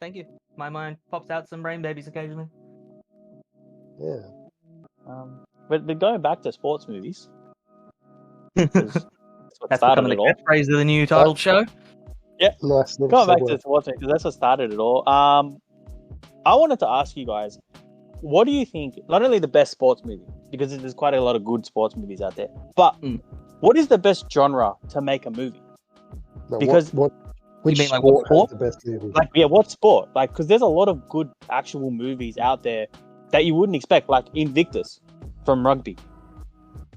Thank you. My mind pops out some brain babies occasionally. Yeah. But going back to sports movies, That's what started becoming it the all. catchphrase of the new titled show. Nice little Going back segue. to sports movies, because that's what started it all. I wanted to ask you guys, what do you think? Not only the best sports movie, because there's quite a lot of good sports movies out there, but what is the best genre to make a movie? No, Because which mean, like, sport what has the best movie? like, yeah, what sport? Like, because there's a lot of good actual movies out there that you wouldn't expect, like Invictus from rugby.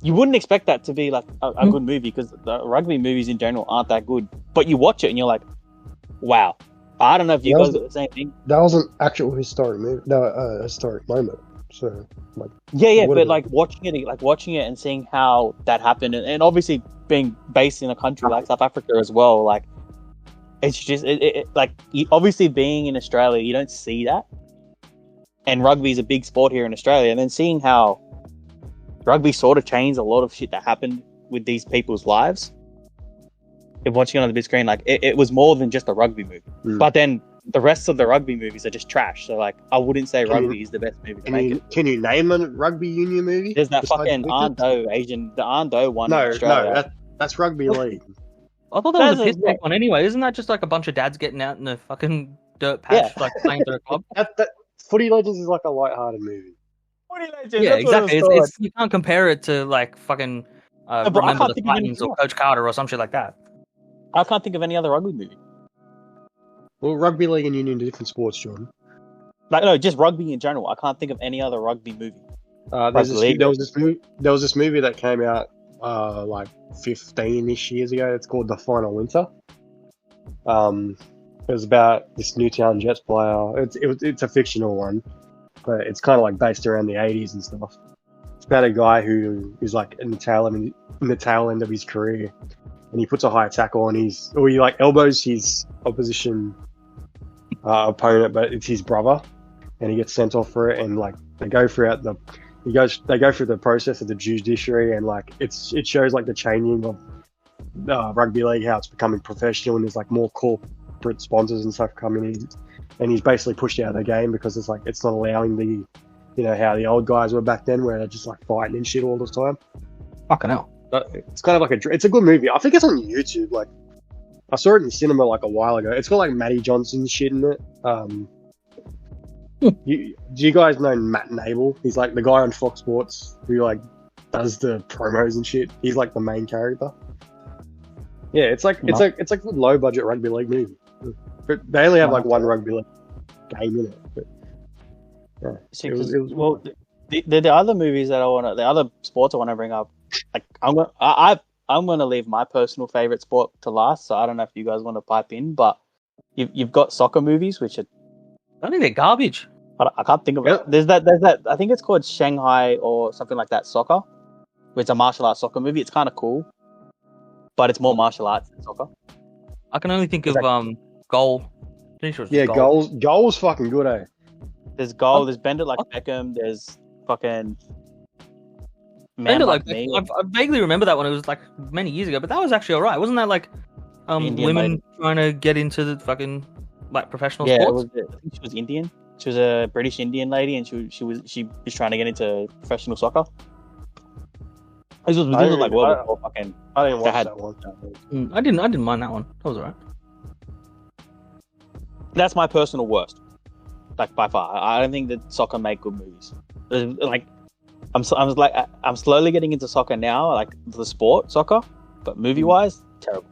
You wouldn't expect that to be like a good movie, because the rugby movies in general aren't that good. But you watch it and you're like, wow. I don't know if you guys got the same thing. That was an actual historic movie. No, historic moment. So, like, Yeah, what but is like watching it and seeing how that happened, and obviously being based in a country like South Africa as well, like it's just like obviously being in Australia, you don't see that, and rugby is a big sport here in Australia, and then seeing how rugby sort of changed a lot of shit that happened with these people's lives. And watching it on the big screen, like it was more than just a rugby movie. But then the rest of the rugby movies are just trash. So like, I wouldn't say rugby is the best movie to make it. Can you name a rugby union movie? There's that besides fucking Invictus? the Arndo one in Australia. That's rugby league. I thought that was a piss take one anyway. Isn't that just like a bunch of dads getting out in the fucking dirt patch, like playing for a club? That Footy Legends is like a light-hearted movie. Footy Legends, Yeah, exactly. It's you can't compare it to like fucking Remember the Titans or Coach Carter or some shit like that. I can't think of any other rugby movie. Well, rugby league and union are different sports, Jordan. Like, no, just rugby in general. I can't think of any other rugby movie. There was this movie that came out like 15-ish years ago. It's called The Final Winter. It was about this Newtown Jets player. It's a fictional one, but it's kind of like based around the 80s and stuff. It's about a guy who is like in the tail end of his career, and he puts a high tackle and he like elbows his opposition opponent, but it's his brother, and he gets sent off for it. And like they go through the process of the judiciary, and like it shows like the changing of rugby league, how it's becoming professional, and there's like more corporate sponsors and stuff coming in, and he's basically pushed out of the game because it's like it's not allowing the, you know, how the old guys were back then, where they're just like fighting and shit all the time. Fucking hell. It's kind of like it's a good movie. I think it's on YouTube. Like, I saw it in the cinema like a while ago. It's got like Matty Johnson shit in it. Do you guys know Matt Nable? He's like the guy on Fox Sports who like does the promos and shit. He's like the main character. Yeah, it's like a low budget rugby league movie. But they only have like one rugby league game in it. But yeah, the other movies that the other sports I want to bring up, like I'm gonna leave my personal favorite sport to last. So I don't know if you guys want to pipe in, but you've got soccer movies, which are, I think they're garbage. I can't think of it. There's that. I think it's called Shanghai or something like that. Soccer. It's a martial arts soccer movie. It's kind of cool, but it's more martial arts than soccer. I can only think of Goal. Yeah, Goal was fucking good, eh? There's Goal. There's Bend It Like Beckham. There's fucking Bend It Like Me. I vaguely remember that one. It was like many years ago, but that was actually alright. Wasn't that like women trying to get into the fucking like professional sports? I think she was Indian. She was a British Indian lady, and she was trying to get into professional soccer. This was like well before fucking. I didn't watch that one. I didn't mind that one. That was alright. That's my personal worst, like by far. I don't think that soccer make good movies. Like, I'm slowly getting into soccer now, like the sport soccer, but movie wise, terrible.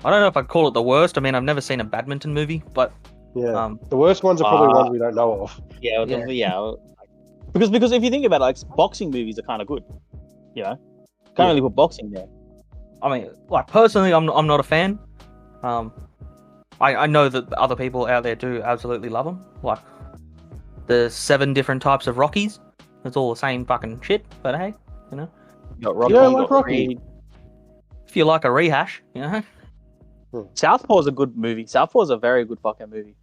I don't know if I'd call it the worst. I mean, I've never seen a badminton movie, but yeah, the worst ones are probably ones we don't know of. Yeah. Because if you think about it, like boxing movies are kind of good, you know. Can't really put boxing there. I mean, like personally, I'm not a fan. I know that other people out there do absolutely love them. Like the 7 different types of Rockies. It's all the same fucking shit. But hey, you know. You got Rocky, you got Rocky. If you like a rehash, you know. Southpaw's a good movie. Southpaw's a very good fucking movie.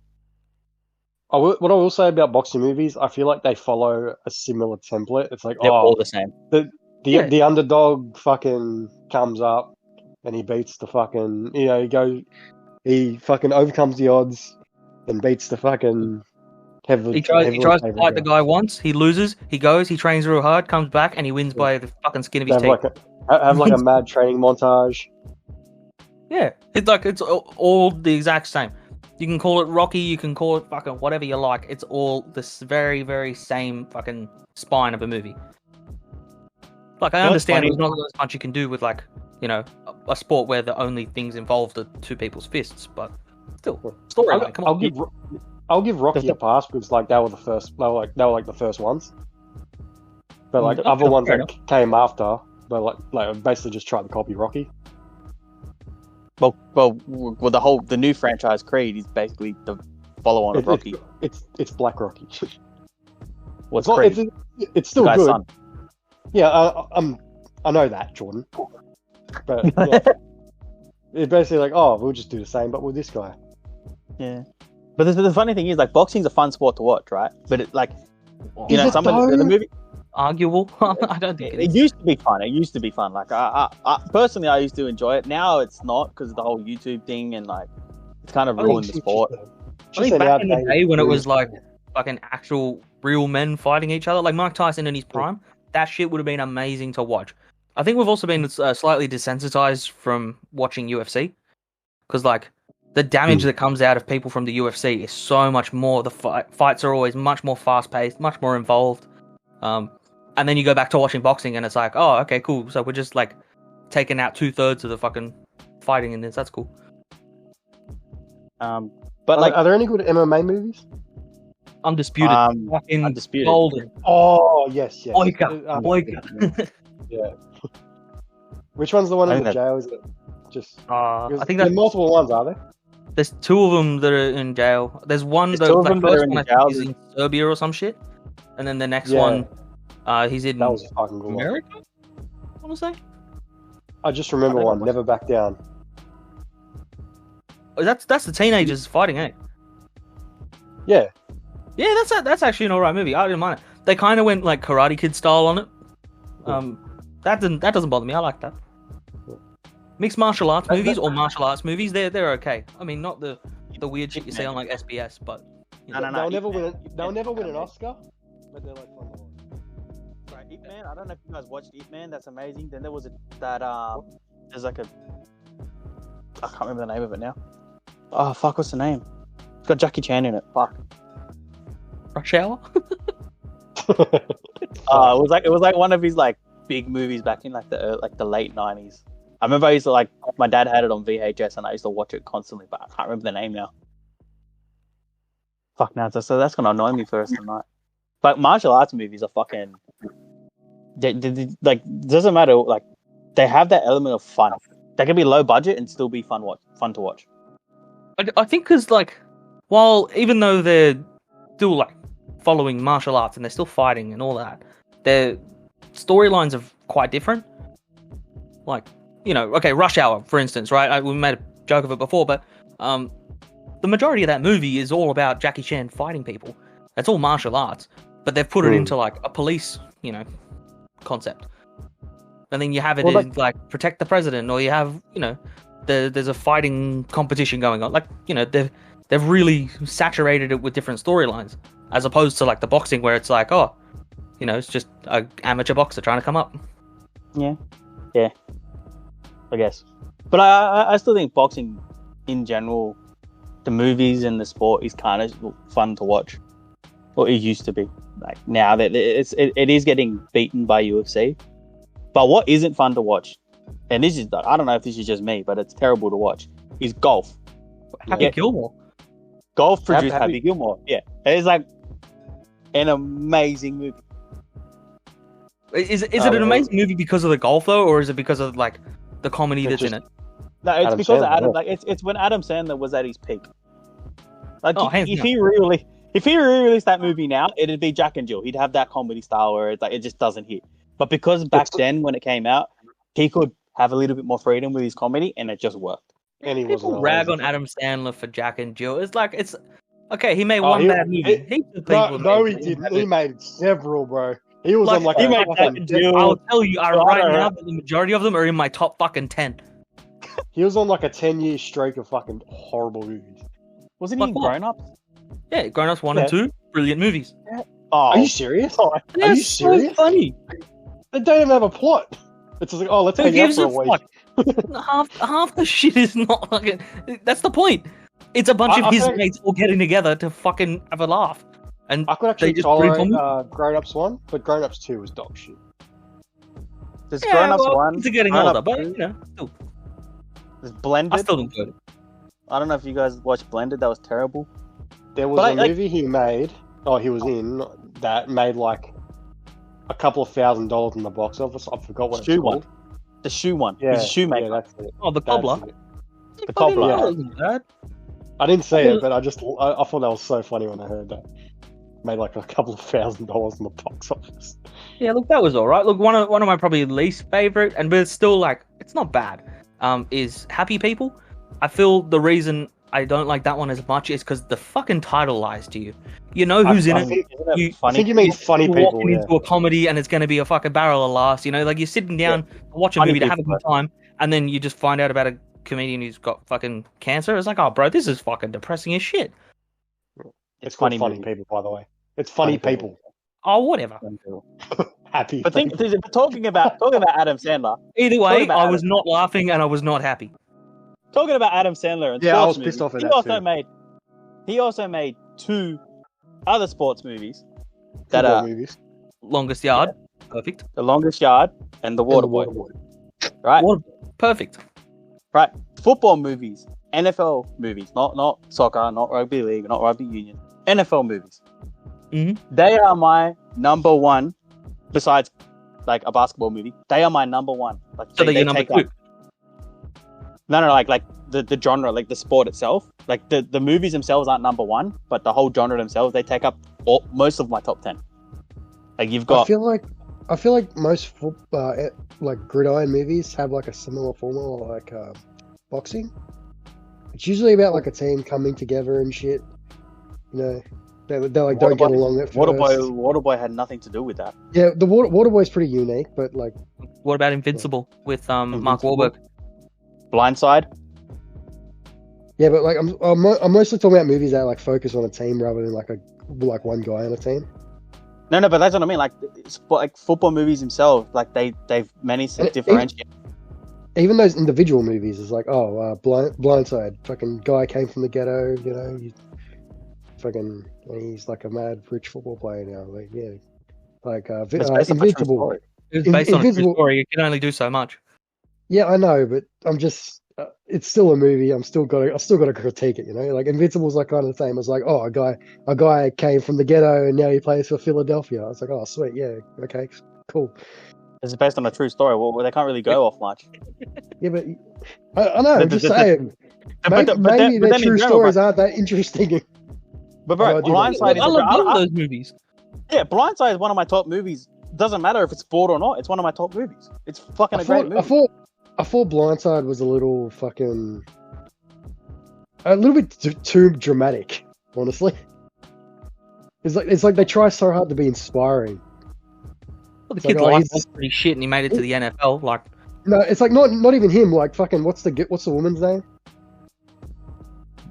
What I will say about boxing movies, I feel like they follow a similar template. It's like, they're all the same. The underdog fucking comes up and he beats the fucking, you know, he fucking overcomes the odds, and beats the fucking. He tries to fight the guy once. He loses. He goes. He trains real hard. Comes back and he wins by the fucking skin of his teeth. Have like a mad training montage. Yeah, it's all the exact same. You can call it Rocky. You can call it fucking whatever you like. It's all this very, very same fucking spine of a movie. Like I understand there's not as much you can do with like a sport where the only things involved are two people's fists, but still storyline. Come on. I'll give Rocky a pass because like they were the first ones. But like other ones that came after, but like basically just tried to copy Rocky. Well, the new franchise Creed is basically the follow-on of Rocky. It's Black Rocky. What's Creed? It's still good. Son. Yeah, I know that, Jordan. But yeah, it's basically like, we'll just do the same, but with this guy. Yeah. But the funny thing is, like, boxing's a fun sport to watch, right? But it, like, some of the movie arguable. I don't think it used to be fun. It used to be fun. Like, I personally, I used to enjoy it. Now it's not because of the whole YouTube thing and like it's kind of ruined the sport. I think back in the day when it was like fucking actual real men fighting each other, like Mike Tyson in his prime, that shit would have been amazing to watch. I think we've also been slightly desensitized from watching UFC because like. The damage that comes out of people from the UFC is so much more. The fights are always much more fast-paced, much more involved. And then you go back to watching boxing and it's like, oh, okay, cool. So we're just like taking out 2/3 of the fucking fighting in this. That's cool. But like, are there any good MMA movies? Undisputed. Undisputed. Golden. Oh, yes. Boyka. Yeah. Which one's the one in the jail? Is it just... I think there's multiple ones, are there? There's 2 of them that are in jail. There's one that is in Serbia or some shit, and then the next one, he's in America. I want to say. I just remember one. Never Back Down. Oh, that's the teenagers fighting, eh? Yeah. Yeah, that's actually an alright movie. I didn't mind it. They kind of went like Karate Kid style on it. That doesn't bother me. I like that. Mixed martial arts movies or martial arts movies, they're okay. I mean, not the weird shit you see on like SBS, but they'll never win an Oscar, but they're like fun to watch. Right, Ip Man. I don't know if you guys watched Ip Man. That's amazing. Then there was there's like I can't remember the name of it now. Oh fuck, what's the name? It's got Jackie Chan in it. Fuck. Rush Hour. It was like one of his like big movies back in like the late 90s. I remember I used to like my dad had it on VHS and I used to watch it constantly, but I can't remember the name now. Fuck now, so that's gonna annoy me for the rest of the night. But martial arts movies are fucking like doesn't matter, like they have that element of fun. They can be low budget and still be fun to watch. I think because like while even though they're still like following martial arts and they're still fighting and all that, their storylines are quite different. Like. Okay, Rush Hour, for instance, right? We made a joke of it before, but the majority of that movie is all about Jackie Chan fighting people. It's all martial arts, but they've put it into like a police, concept. And then you have it in like protect the president, or you have, there's a fighting competition going on. Like, they've really saturated it with different storylines, as opposed to like the boxing where it's like, it's just an amateur boxer trying to come up. Yeah. I guess, but I still think boxing, in general, the movies and the sport is kind of fun to watch. Well, it used to be. Like now that it is getting beaten by UFC. But what isn't fun to watch, and this is I don't know if this is just me, but it's terrible to watch, is golf. Happy Gilmore. Golf produced Happy Gilmore. Yeah, it's like an amazing movie. Is it an amazing movie because of the golf though, or is it because of like the comedy that's in it? No, it's because of Adam. Like it's when Adam Sandler was at his peak. Like if he re-released that movie now, it'd be Jack and Jill. He'd have that comedy style where it's like it just doesn't hit. But because back then when it came out, he could have a little bit more freedom with his comedy, and it just worked. And people rag on Adam Sandler for Jack and Jill. It's like okay. He made one bad movie. No, he didn't. He made several, bro. He was on like I'll tell you right now that the majority of them are in my top fucking 10. He was on like a 10-year streak of fucking horrible movies. Wasn't Like he in what? Grown Ups? Yeah, Grown Ups 1 and Yeah. 2, brilliant movies. Oh, Are you serious? oh, Are They're you so serious? funny. They don't even have a plot. It's just like, oh, let's Who hang out gives for a a week. fuck? half the shit is not fucking. That's the point. It's a bunch I of his think- mates all getting together to fucking have a laugh. And I could actually just tolerate bring on- Grown Ups 1, but Grown Ups 2 was dog shit. there's yeah, Grown Ups well, 1. kids are getting Grown older, Ups but 2, you know, still, There's I Blended. still enjoyed it. I don't know if you guys watched Blended. That was terrible. There was But a movie he was in, that made like a couple of $1,000 in the box office. I forgot what Shoe it's called. The shoe one. Yeah, He's a shoemaker. yeah, that's it. Oh, the That's cobbler. it. The cobbler. That wasn't bad. I didn't see it, but I thought that was so funny when I heard that. Made like a couple of $1,000 in the box office. Yeah, look, that was all right. Look, one of my probably least favorite, but it's still like it's not bad. Is Happy People. I feel the reason I don't like that one as much is because the fucking title lies to you. You know who's in I it. think, Isn't that You- I funny? think you mean funny You're people. walking Yeah. into a comedy and it's going to be a fucking barrel of laughs. You know, like you're sitting down to watch a Funny movie to have a people, good time, and then you just find out about a comedian who's got fucking cancer. It's like, oh, bro, this is fucking depressing as shit. It's called funny movie. people, by the way. It's funny people. Oh, whatever. Happy. But think, people. talking about Adam Sandler. Either Talking way, about I Adam. was not laughing and I was not happy. Talking about Adam Sandler and Yeah, I sports was pissed movies, off at he that also too. He also made 2 other sports movies that Football are movies. Longest Yard, perfect. The Longest Yard and The And The Waterboy. Right, Perfect. right. Football movies, NFL movies, not soccer, not rugby league, not rugby union. NFL movies. Mhm. They are my number one. Besides, like a basketball movie, they are my number one. Like So they they're your number take two. up- No, like the genre, like the sport itself. Like the movies themselves aren't number one, but the whole genre themselves, they take up most of my top 10. Like you've I got feel like most like gridiron movies have like a similar formula, like boxing. It's usually about like a team coming together and shit. You know, they like don't get Waterboy- along at first. Waterboy had nothing to do with that. Yeah, the Waterboy's pretty unique, but like What about Invincible with Mark Invincible? Wahlberg? Blindside. yeah, but like I'm mostly talking about movies that like focus on a team rather than like one guy on a team. No, but that's what I mean. Like football movies themselves, like they've managed to And differentiate. Even those individual movies is like, Blindside, fucking guy came from the ghetto, you know, he's like a mad rich football player now. Like, yeah, like It's based on a true Invincible. story. It was based on a true Invincible- story. You can only do so much. Yeah, I know, but I'm just, it's still a movie. I've still got to critique it, you know. Like Invincible's like kind of the same. It's like, oh, a guy came from the ghetto and now he plays for Philadelphia. I was like, oh, sweet, yeah, okay, cool. It's based on a true story. Well, they can't really go off much. Yeah, but I know. I'm just saying. Maybe then their in true general, stories aren't that interesting. But bro, Oh, I do Blindside is I love both of I- those movies. yeah, Blindside is one of my top movies. Doesn't matter if it's sport or not. It's one of my top movies. It's fucking a great movie. I thought Blindside was a little bit too dramatic, honestly. It's like they try so hard to be inspiring. Well, the It's kid's like, oh, life he's- was pretty shit, and he made it to the NFL. Like, No, it's like not even him. Like fucking, what's the woman's name?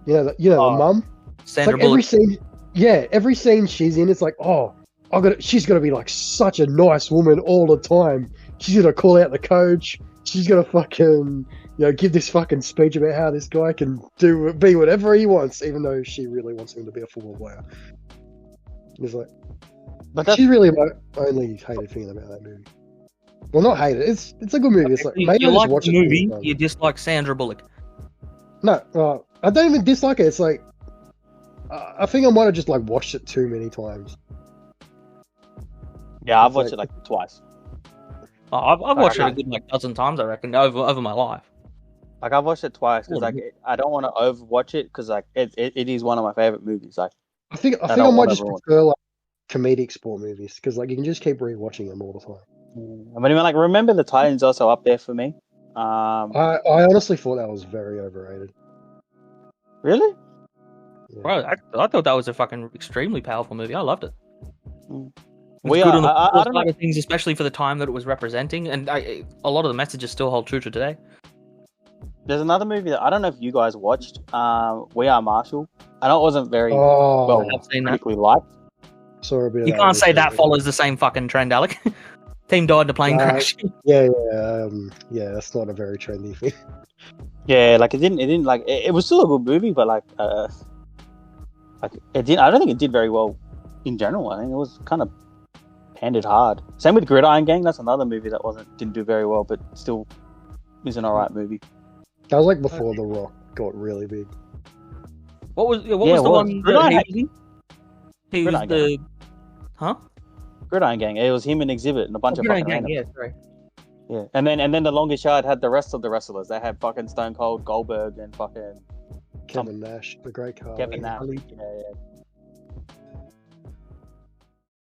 The mum. It's Sandra like every Bullock. scene. Yeah, every scene she's in, it's like, oh, she's gonna be like such a nice woman all the time. She's gonna call out the coach. She's gonna fucking, give this fucking speech about how this guy can be whatever he wants, even though she really wants him to be a football player. It's like, But that's she's really my only hated thing about that movie. Well, not hated. It's a good movie. It's like maybe You I just like watch the it. movie, all the you time. dislike Sandra Bullock. No, I don't even dislike it. It's like I think I might have just like watched it too many times. yeah, I've it's watched like- it like twice. Oh, I've watched it Okay. a good like dozen times, I reckon, over my life. Like I've watched it twice because Oh, like I don't want to overwatch it because like it is one of my favorite movies. Like I think I don't might want just everyone. prefer like comedic sport movies because like you can just keep rewatching them all the time. I mean, like Remember the Titans also up there for me. I honestly thought that was very overrated. Really? Yeah. Bro, I thought that was a fucking extremely powerful movie. I loved it. Mm. It was We good are- on the I football don't side know. of things, especially for the time that it was representing, and a lot of the messages still hold true to today. There's another movie that I don't know if you guys watched. We Are Marshall. I know it wasn't very Oh, well I've seen that. critically liked. saw a bit of You that can't say that recently. follows the same fucking trend, Alec. Team died in a plane crash. Yeah, that's not a very trendy thing. Yeah, like it didn't like it was still a good movie, but like it didn't. I don't think it did very well in general. I think it was kind of handed hard. Same with Gridiron Gang. That's another movie that didn't do very well, but still is an alright movie. That was like before The Rock got really big. What was the it was. one that Gridiron he was in? He was Gridiron the... Huh? Gridiron Gang. It was him and Exhibit and a bunch of Gridiron fucking Gang, randoms. yeah, sorry. Yeah, and then the Longest Yard had the rest of the wrestlers. They had fucking Stone Cold, Goldberg, and fucking Kevin Nash, the great car. Kevin Nash. Ali. Yeah.